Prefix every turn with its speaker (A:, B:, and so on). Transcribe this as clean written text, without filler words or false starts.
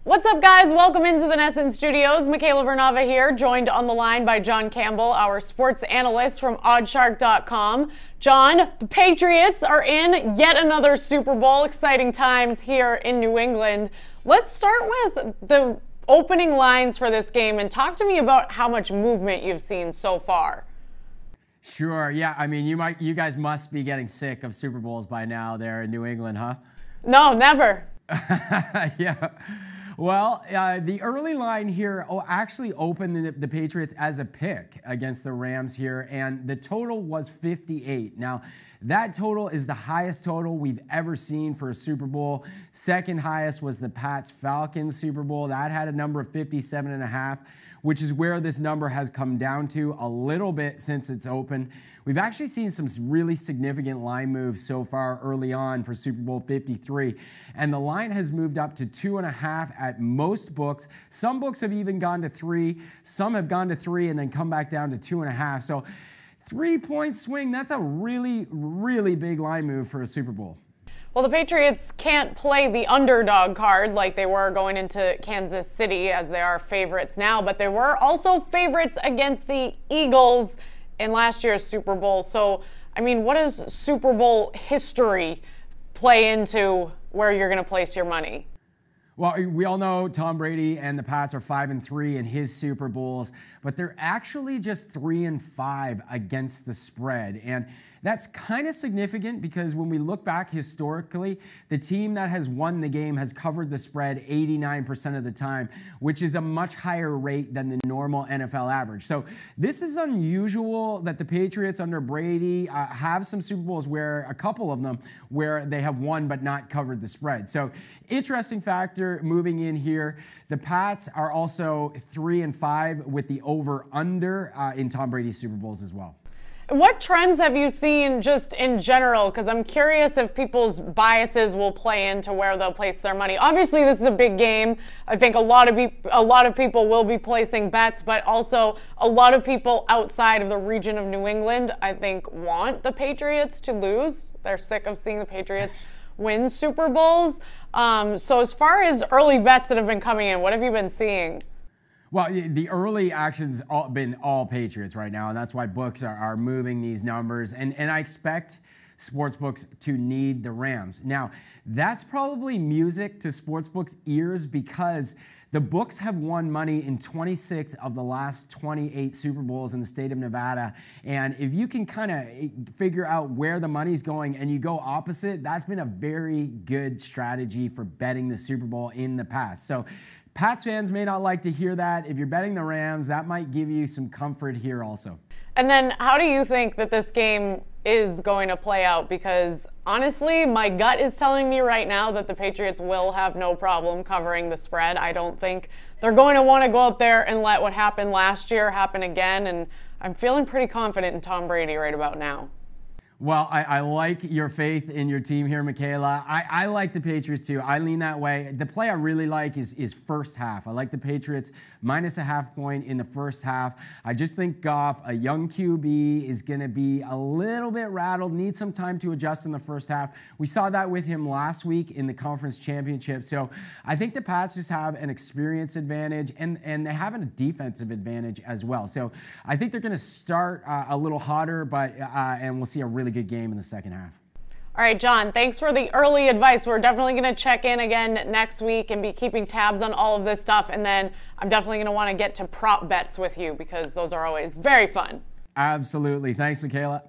A: What's up, guys? Welcome into the Nesson Studios. Michaela Vernava here, joined on the line by John Campbell, our sports analyst from OddsShark.com. John, the Patriots are in yet another Super Bowl. Exciting times here in New England. Let's start with the opening lines for this game and talk to me about how much movement you've seen so far.
B: Sure. Yeah. I mean, you guys must be getting sick of Super Bowls by now there in New England, huh?
A: No, never.
B: Yeah. Well, the early line here actually opened the Patriots as a pick against the Rams here, and the total was 58. Now, that total is the highest total we've ever seen for a Super Bowl. Second highest was the Pats-Falcons Super Bowl. That had a number of 57.5, which is where this number has come down to a little bit since it's open. We've actually seen some really significant line moves so far early on for Super Bowl 53, and the line has moved up to 2.5 at most books. Some books have even gone to 3. Some have gone to 3 and then come back down to 2.5. So 3-point swing, that's a really, really big line move for a Super Bowl.
A: Well, the Patriots can't play the underdog card like they were going into Kansas City, as they are favorites now, but they were also favorites against the Eagles in last year's Super Bowl. So, I mean, what does Super Bowl history play into where you're going to place your money?
B: Well, we all know Tom Brady and the Pats are 5-3 in his Super Bowls, but they're actually just 3-5 against the spread. And that's kind of significant because when we look back historically, the team that has won the game has covered the spread 89% of the time, which is a much higher rate than the normal NFL average. So this is unusual that the Patriots under Brady have some Super Bowls where a couple of them where they have won but not covered the spread. So interesting factor moving in here. The Pats are also 3-5 with the over-under in Tom Brady's Super Bowls as well.
A: What trends have you seen just in general? Because I'm curious if people's biases will play into where they'll place their money. Obviously, this is a big game. I think a lot of people will be placing bets, but also a lot of people outside of the region of New England, I think, want the Patriots to lose. They're sick of seeing the Patriots win Super Bowls. So as far as early bets that have been coming in, what have you been seeing?
B: Well, the early action's been all Patriots right now, and that's why books are moving these numbers. And I expect sportsbooks to need the Rams. Now, that's probably music to sportsbooks' ears because the books have won money in 26 of the last 28 Super Bowls in the state of Nevada. And if you can kind of figure out where the money's going and you go opposite, that's been a very good strategy for betting the Super Bowl in the past. So Pats fans may not like to hear that. If you're betting the Rams, that might give you some comfort here also.
A: And then how do you think that this game is going to play out? Because honestly, my gut is telling me right now that the Patriots will have no problem covering the spread. I don't think they're going to want to go out there and let what happened last year happen again. And I'm feeling pretty confident in Tom Brady right about now.
B: Well, I like your faith in your team here, Michaela. I like the Patriots too. I lean that way. The play I really like is first half. I like the Patriots -0.5 point in the first half. I just think Goff, a young QB, is going to be a little bit rattled, needs some time to adjust in the first half. We saw that with him last week in the conference championship. So I think the Pats just have an experience advantage, and they have a defensive advantage as well. So I think they're going to start a little hotter, but and we'll see a really good game in the second half.
A: All right, John, thanks for the early advice. We're definitely going to check in again next week and be keeping tabs on all of this stuff. And then I'm definitely going to want to get to prop bets with you because those are always very fun.
B: Absolutely. Thanks, Michaela.